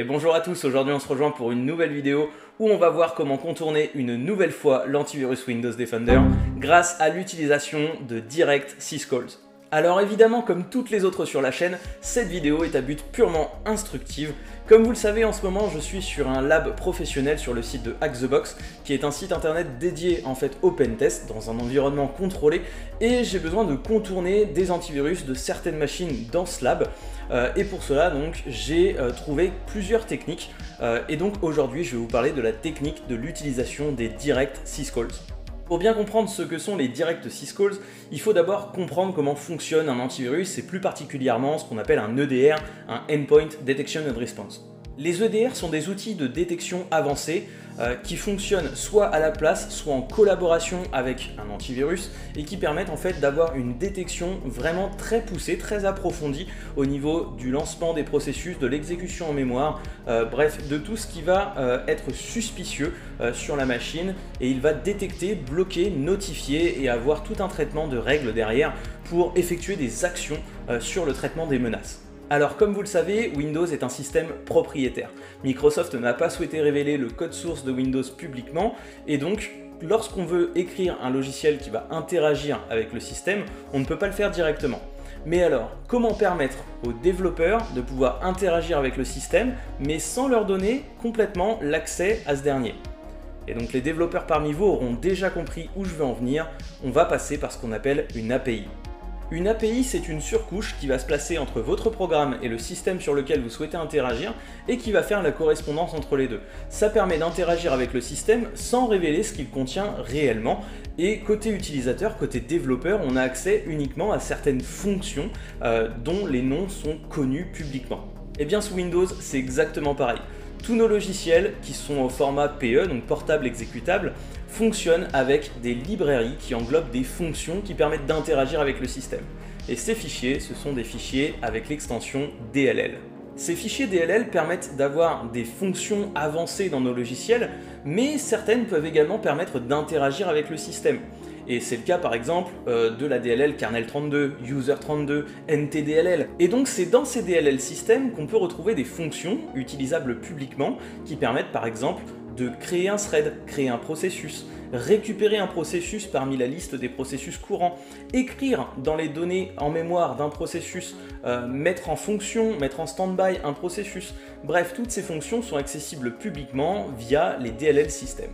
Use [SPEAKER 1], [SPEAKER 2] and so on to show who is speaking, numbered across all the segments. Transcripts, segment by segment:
[SPEAKER 1] Et bonjour à tous, aujourd'hui on se rejoint pour une nouvelle vidéo où on va voir comment contourner une nouvelle fois l'antivirus Windows Defender grâce à l'utilisation de Direct Syscalls. Alors évidemment, comme toutes les autres sur la chaîne, cette vidéo est à but purement instructive. Comme vous le savez, en ce moment je suis sur un lab professionnel sur le site de Hack the Box, qui est un site internet dédié en fait au pentest dans un environnement contrôlé, et j'ai besoin de contourner des antivirus de certaines machines dans ce lab. Et pour cela donc j'ai trouvé plusieurs techniques et donc aujourd'hui je vais vous parler de la technique de l'utilisation des Direct Syscalls. Pour bien comprendre ce que sont les Direct Syscalls, il faut d'abord comprendre comment fonctionne un antivirus et plus particulièrement ce qu'on appelle un EDR, un Endpoint Detection and Response. Les EDR sont des outils de détection avancés qui fonctionnent soit à la place, soit en collaboration avec un antivirus et qui permettent en fait d'avoir une détection vraiment très poussée, très approfondie au niveau du lancement des processus, de l'exécution en mémoire, bref, de tout ce qui va être suspicieux sur la machine, et il va détecter, bloquer, notifier et avoir tout un traitement de règles derrière pour effectuer des actions sur le traitement des menaces. Alors comme vous le savez, Windows est un système propriétaire. Microsoft n'a pas souhaité révéler le code source de Windows publiquement, et donc lorsqu'on veut écrire un logiciel qui va interagir avec le système, on ne peut pas le faire directement. Mais alors, comment permettre aux développeurs de pouvoir interagir avec le système, mais sans leur donner complètement l'accès à ce dernier? Et donc les développeurs parmi vous auront déjà compris où je veux en venir, on va passer par ce qu'on appelle une API. Une API, c'est une surcouche qui va se placer entre votre programme et le système sur lequel vous souhaitez interagir et qui va faire la correspondance entre les deux. Ça permet d'interagir avec le système sans révéler ce qu'il contient réellement. Et côté utilisateur, côté développeur, on a accès uniquement à certaines fonctions dont les noms sont connus publiquement. Et bien sous Windows, c'est exactement pareil. Tous nos logiciels qui sont au format PE, donc portable exécutable, fonctionnent avec des librairies qui englobent des fonctions qui permettent d'interagir avec le système. Et ces fichiers, ce sont des fichiers avec l'extension DLL. Ces fichiers DLL permettent d'avoir des fonctions avancées dans nos logiciels, mais certaines peuvent également permettre d'interagir avec le système. Et c'est le cas par exemple de la DLL kernel32, user32, ntdll. Et donc c'est dans ces DLL systèmes qu'on peut retrouver des fonctions utilisables publiquement qui permettent par exemple de créer un thread, créer un processus, récupérer un processus parmi la liste des processus courants, écrire dans les données en mémoire d'un processus, mettre en fonction, mettre en stand-by un processus. Bref, toutes ces fonctions sont accessibles publiquement via les DLL systèmes.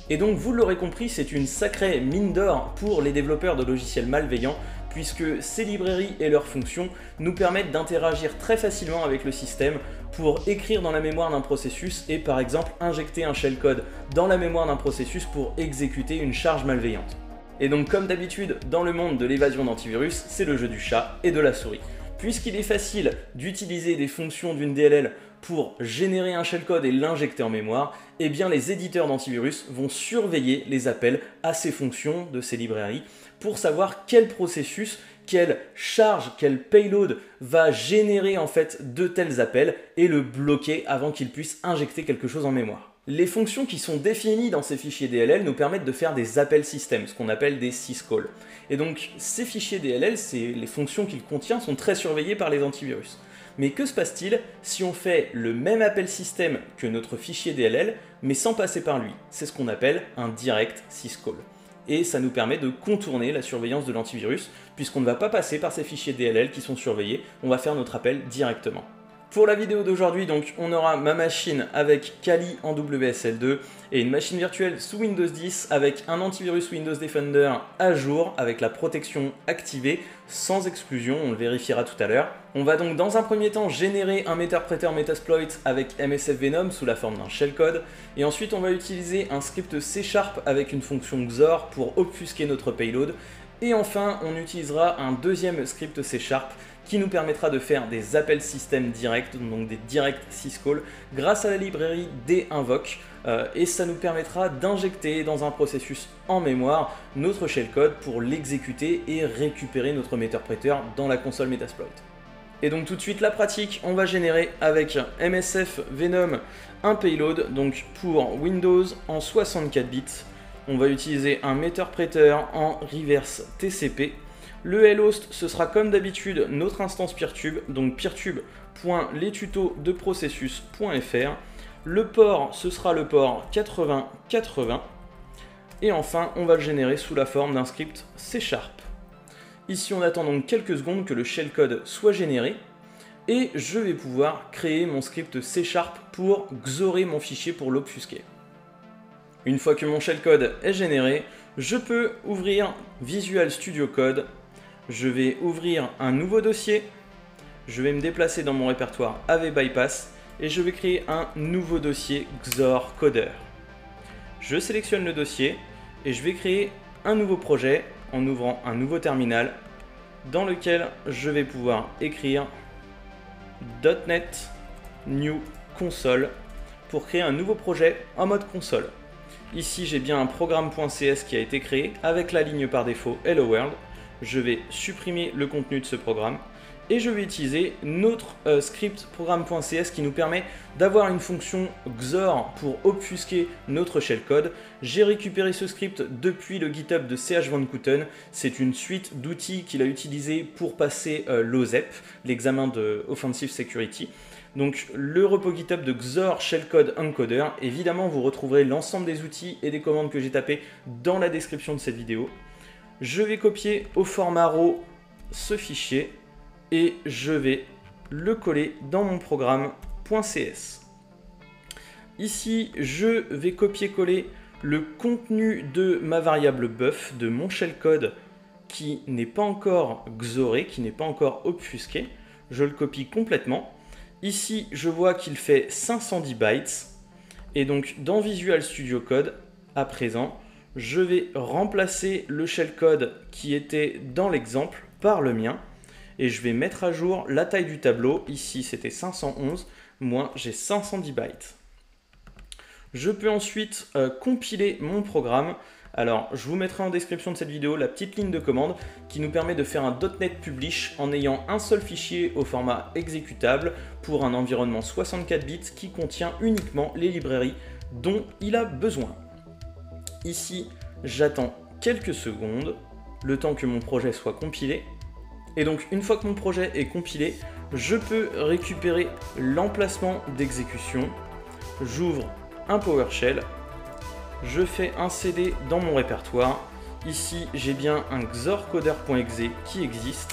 [SPEAKER 1] Et donc vous l'aurez compris, c'est une sacrée mine d'or pour les développeurs de logiciels malveillants, puisque ces librairies et leurs fonctions nous permettent d'interagir très facilement avec le système pour écrire dans la mémoire d'un processus et par exemple injecter un shellcode dans la mémoire d'un processus pour exécuter une charge malveillante. Et donc comme d'habitude dans le monde de l'évasion d'antivirus, c'est le jeu du chat et de la souris. Puisqu'il est facile d'utiliser des fonctions d'une DLL pour générer un shellcode et l'injecter en mémoire, eh bien les éditeurs d'antivirus vont surveiller les appels à ces fonctions de ces librairies pour savoir quel processus, quelle charge, quel payload va générer en fait de tels appels et le bloquer avant qu'il puisse injecter quelque chose en mémoire. Les fonctions qui sont définies dans ces fichiers DLL nous permettent de faire des appels système, ce qu'on appelle des syscalls. Et donc ces fichiers DLL, les fonctions qu'ils contiennent sont très surveillées par les antivirus. Mais que se passe-t-il si on fait le même appel système que notre fichier DLL, mais sans passer par lui? C'est ce qu'on appelle un Direct Syscall. Et ça nous permet de contourner la surveillance de l'antivirus, puisqu'on ne va pas passer par ces fichiers DLL qui sont surveillés, on va faire notre appel directement. Pour la vidéo d'aujourd'hui, donc, on aura ma machine avec Kali en WSL2 et une machine virtuelle sous Windows 10 avec un antivirus Windows Defender à jour avec la protection activée sans exclusion, on le vérifiera tout à l'heure. On va donc dans un premier temps générer un Meterpreter Metasploit avec MSF Venom sous la forme d'un shellcode, et ensuite on va utiliser un script C# avec une fonction XOR pour obfusquer notre payload, et enfin on utilisera un deuxième script C# qui nous permettra de faire des appels système directs, donc des Direct Syscalls, grâce à la librairie dinvoke, et ça nous permettra d'injecter dans un processus en mémoire notre shellcode pour l'exécuter et récupérer notre Meterpreter dans la console Metasploit. Et donc tout de suite la pratique, on va générer avec MSF Venom un payload, donc pour Windows en 64 bits. On va utiliser un Meterpreter en reverse TCP. Le lhost, ce sera comme d'habitude notre instance Peertube, donc Peertube .lestutos-de-processus.fr. Le port, ce sera le port 8080. Et enfin, on va le générer sous la forme d'un script C#. Ici, on attend donc quelques secondes que le shellcode soit généré. Et je vais pouvoir créer mon script C# pour xorer mon fichier pour l'obfusquer. Une fois que mon shellcode est généré, je peux ouvrir Visual Studio Code. Je vais ouvrir un nouveau dossier. Je vais me déplacer dans mon répertoire AV Bypass et je vais créer un nouveau dossier Xor Coder. Je sélectionne le dossier et je vais créer un nouveau projet en ouvrant un nouveau terminal dans lequel je vais pouvoir écrire .NET New Console pour créer un nouveau projet en mode console. Ici, j'ai bien un programme.cs qui a été créé avec la ligne par défaut Hello World. Je vais supprimer le contenu de ce programme et je vais utiliser notre script programme.cs qui nous permet d'avoir une fonction XOR pour obfusquer notre shellcode. J'ai récupéré ce script depuis le GitHub de CH Van Kooten. C'est une suite d'outils qu'il a utilisé pour passer l'OSEP, l'examen de Offensive Security. Donc le repo GitHub de Xor Shellcode Encoder. Évidemment, vous retrouverez l'ensemble des outils et des commandes que j'ai tapées dans la description de cette vidéo. Je vais copier au format RAW ce fichier et je vais le coller dans mon programme.cs. Ici, je vais copier-coller le contenu de ma variable buff, de mon shellcode qui n'est pas encore xoré, qui n'est pas encore obfusqué. Je le copie complètement. Ici, je vois qu'il fait 510 bytes. Et donc, dans Visual Studio Code, à présent, je vais remplacer le shellcode qui était dans l'exemple par le mien. Et je vais mettre à jour la taille du tableau. Ici, c'était 511. Moi, j'ai 510 bytes. Je peux ensuite compiler mon programme. Alors, je vous mettrai en description de cette vidéo la petite ligne de commande qui nous permet de faire un .NET Publish en ayant un seul fichier au format exécutable pour un environnement 64 bits qui contient uniquement les librairies dont il a besoin. Ici, j'attends quelques secondes, le temps que mon projet soit compilé. Et donc, une fois que mon projet est compilé, je peux récupérer l'emplacement d'exécution. J'ouvre un PowerShell. Je fais un CD dans mon répertoire. Ici, j'ai bien un xorcoder.exe qui existe.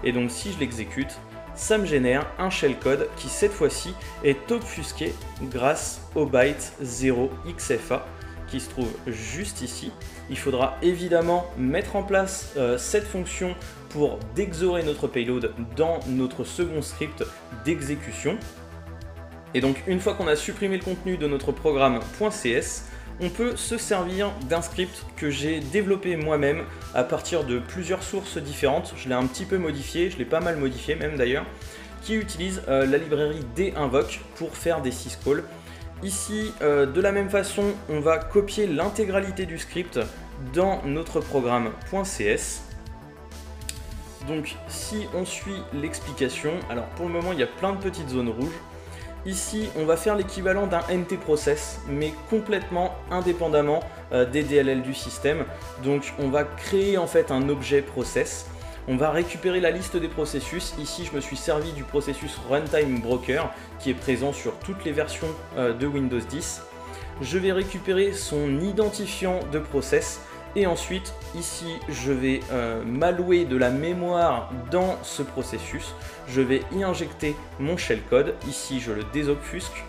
[SPEAKER 1] Et donc, si je l'exécute, ça me génère un shellcode qui, cette fois-ci, est obfusqué grâce au byte 0xfa qui se trouve juste ici. Il faudra évidemment mettre en place cette fonction pour dexorer notre payload dans notre second script d'exécution. Et donc, une fois qu'on a supprimé le contenu de notre programme.cs, on peut se servir d'un script que j'ai développé moi-même à partir de plusieurs sources différentes. Je l'ai un petit peu modifié, je l'ai pas mal modifié même d'ailleurs, qui utilise la librairie dinvoke pour faire des syscalls. Ici, de la même façon, on va copier l'intégralité du script dans notre programme.cs. Donc, si on suit l'explication, alors pour le moment, il y a plein de petites zones rouges. Ici, on va faire l'équivalent d'un MT-process, mais complètement indépendamment des DLL du système. Donc, on va créer en fait un objet process. On va récupérer la liste des processus. Ici, je me suis servi du processus Runtime Broker, qui est présent sur toutes les versions de Windows 10. Je vais récupérer son identifiant de process. Et ensuite, ici, je vais m'allouer de la mémoire dans ce processus. Je vais y injecter mon shellcode. Ici, je le désobfusque.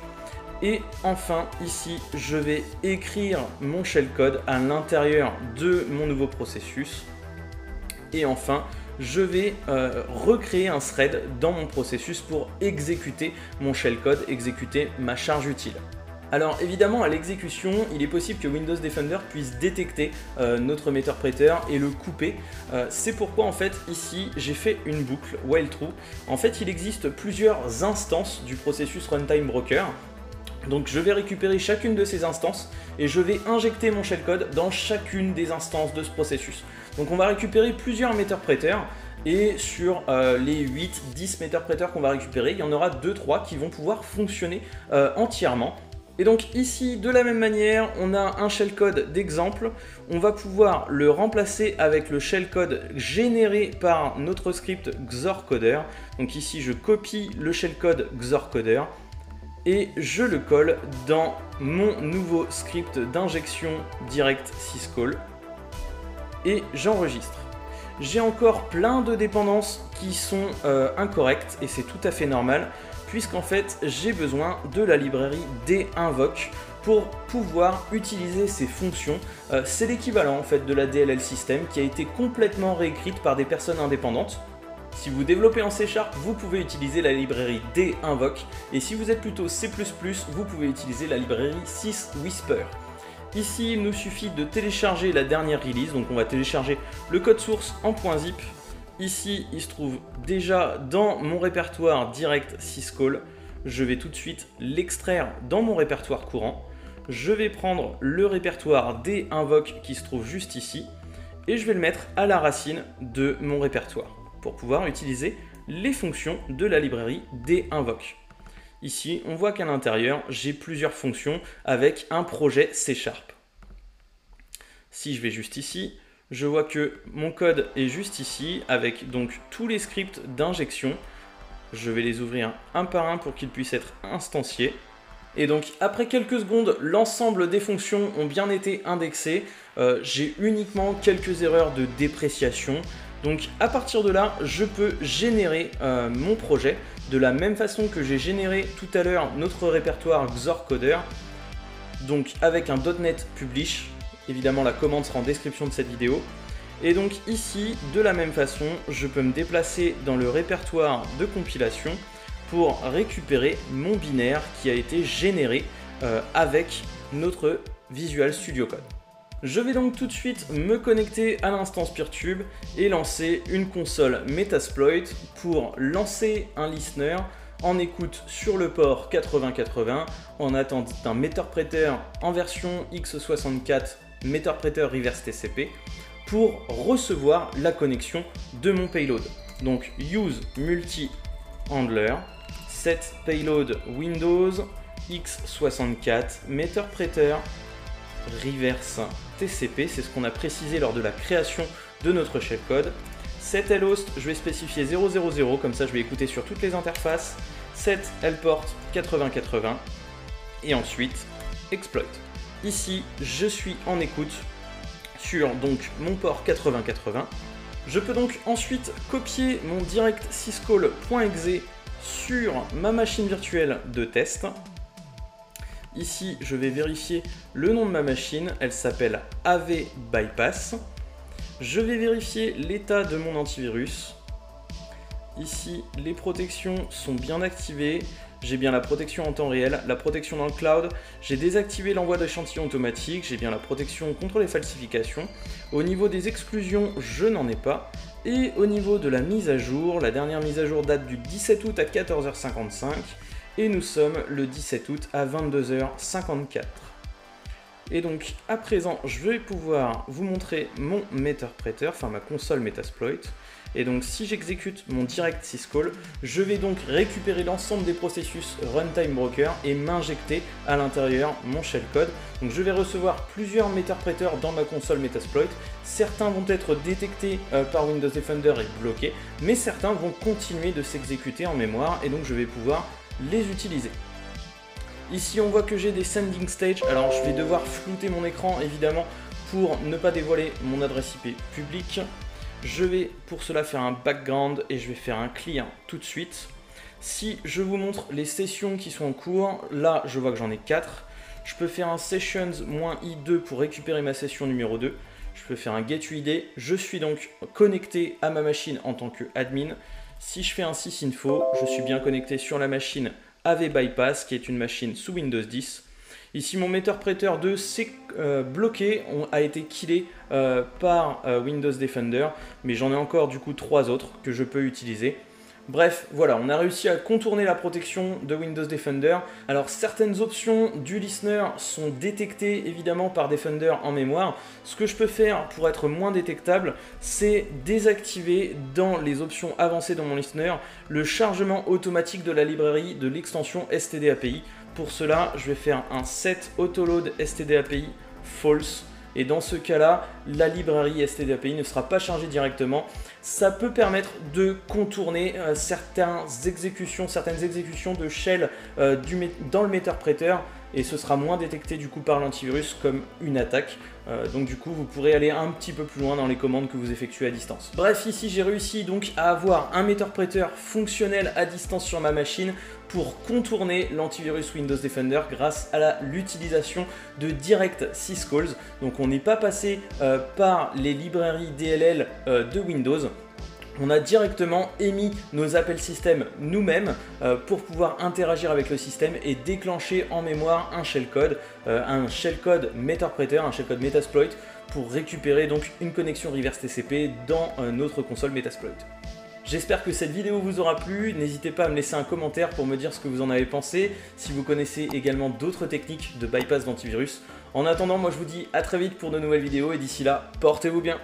[SPEAKER 1] Et enfin, ici, je vais écrire mon shellcode à l'intérieur de mon nouveau processus. Et enfin, je vais recréer un thread dans mon processus pour exécuter mon shellcode, exécuter ma charge utile. Alors évidemment, à l'exécution, il est possible que Windows Defender puisse détecter notre méterpreter et le couper. C'est pourquoi en fait ici j'ai fait une boucle while true. En fait, il existe plusieurs instances du processus Runtime Broker. Donc je vais récupérer chacune de ces instances et je vais injecter mon shellcode dans chacune des instances de ce processus. Donc on va récupérer plusieurs méterpreters. Et sur les 8-10 méterpreters qu'on va récupérer, il y en aura 2-3 qui vont pouvoir fonctionner entièrement. Et donc ici, de la même manière, on a un shellcode d'exemple. On va pouvoir le remplacer avec le shellcode généré par notre script Xorcoder. Donc ici, je copie le shellcode Xorcoder et je le colle dans mon nouveau script d'injection direct syscall et j'enregistre. J'ai encore plein de dépendances qui sont incorrectes et c'est tout à fait normal puisqu'en fait j'ai besoin de la librairie dinvoke pour pouvoir utiliser ces fonctions. C'est l'équivalent en fait de la DLL system qui a été complètement réécrite par des personnes indépendantes. Si vous développez en C#, vous pouvez utiliser la librairie dinvoke et si vous êtes plutôt C++, vous pouvez utiliser la librairie syswhisper. Ici, il nous suffit de télécharger la dernière release, donc on va télécharger le code source en .zip. Ici, il se trouve déjà dans mon répertoire direct syscall. Je vais tout de suite l'extraire dans mon répertoire courant. Je vais prendre le répertoire dinvoke qui se trouve juste ici et je vais le mettre à la racine de mon répertoire pour pouvoir utiliser les fonctions de la librairie dinvoke. Ici, on voit qu'à l'intérieur, j'ai plusieurs fonctions avec un projet C#. Si je vais juste ici, je vois que mon code est juste ici avec donc tous les scripts d'injection. Je vais les ouvrir un par un pour qu'ils puissent être instanciés. Et donc après quelques secondes, l'ensemble des fonctions ont bien été indexées. J'ai uniquement quelques erreurs de dépréciation. Donc à partir de là, je peux générer mon projet de la même façon que j'ai généré tout à l'heure notre répertoire Xorcoder. Donc avec un .NET Publish. Évidemment, la commande sera en description de cette vidéo. Et donc ici, de la même façon, je peux me déplacer dans le répertoire de compilation pour récupérer mon binaire qui a été généré avec notre Visual Studio Code. Je vais donc tout de suite me connecter à l'instance PeerTube et lancer une console Metasploit pour lancer un listener en écoute sur le port 8080 en attente d'un Meterpreter en version x64 Meterpreter Reverse TCP pour recevoir la connexion de mon payload. Donc use multi-handler, set payload Windows x64 Meterpreter Reverse TCP, c'est ce qu'on a précisé lors de la création de notre shellcode. Set lhost, je vais spécifier 000, comme ça je vais écouter sur toutes les interfaces. Set lport 8080 et ensuite exploit. Ici, je suis en écoute sur donc mon port 8080. Je peux donc ensuite copier mon direct syscall.exe sur ma machine virtuelle de test. Ici, je vais vérifier le nom de ma machine, elle s'appelle AV Bypass. Je vais vérifier l'état de mon antivirus. Ici, les protections sont bien activées. J'ai bien la protection en temps réel, la protection dans le cloud. J'ai désactivé l'envoi d'échantillons automatique. J'ai bien la protection contre les falsifications. Au niveau des exclusions, je n'en ai pas. Et au niveau de la mise à jour, la dernière mise à jour date du 17 août à 14h55. Et nous sommes le 17 août à 22h54. Et donc à présent, je vais pouvoir vous montrer mon Meterpreter, enfin ma console Metasploit. Et donc si j'exécute mon direct syscall, je vais donc récupérer l'ensemble des processus runtime broker et m'injecter à l'intérieur mon shellcode. Donc je vais recevoir plusieurs Meterpreters dans ma console Metasploit. Certains vont être détectés par Windows Defender et bloqués, mais certains vont continuer de s'exécuter en mémoire et donc je vais pouvoir les utiliser. Ici on voit que j'ai des sending stage, alors je vais devoir flouter mon écran évidemment pour ne pas dévoiler mon adresse IP publique. Je vais pour cela faire un background et je vais faire un clear tout de suite. Si je vous montre les sessions qui sont en cours, là je vois que j'en ai 4. Je peux faire un sessions-i2 pour récupérer ma session numéro 2. Je peux faire un get-uid. Je suis donc connecté à ma machine en tant que admin. Si je fais un sysinfo, je suis bien connecté sur la machine AV Bypass qui est une machine sous Windows 10. Ici mon Meterpreter 2 s'est bloqué, a été killé par Windows Defender, mais j'en ai encore du coup 3 autres que je peux utiliser. Bref, voilà, on a réussi à contourner la protection de Windows Defender. Alors certaines options du listener sont détectées évidemment par Defender en mémoire. Ce que je peux faire pour être moins détectable, c'est désactiver dans les options avancées dans mon listener le chargement automatique de la librairie de l'extension STD API pour cela, je vais faire un set autoload std_api false. Et dans ce cas-là, la librairie std_api ne sera pas chargée directement. Ça peut permettre de contourner certaines exécutions de shell dans le méterpréteur, et ce sera moins détecté du coup par l'antivirus comme une attaque. Donc du coup vous pourrez aller un petit peu plus loin dans les commandes que vous effectuez à distance. Bref, ici j'ai réussi donc à avoir un méterpréteur fonctionnel à distance sur ma machine pour contourner l'antivirus Windows Defender grâce à l'utilisation de Direct Syscalls. Donc on n'est pas passé par les librairies DLL de Windows. On a directement émis nos appels système nous-mêmes pour pouvoir interagir avec le système et déclencher en mémoire un shellcode méterpréteur, un shellcode Metasploit pour récupérer donc une connexion reverse TCP dans notre console Metasploit. J'espère que cette vidéo vous aura plu, n'hésitez pas à me laisser un commentaire pour me dire ce que vous en avez pensé, si vous connaissez également d'autres techniques de bypass d'antivirus. En attendant, moi je vous dis à très vite pour de nouvelles vidéos et d'ici là, portez-vous bien.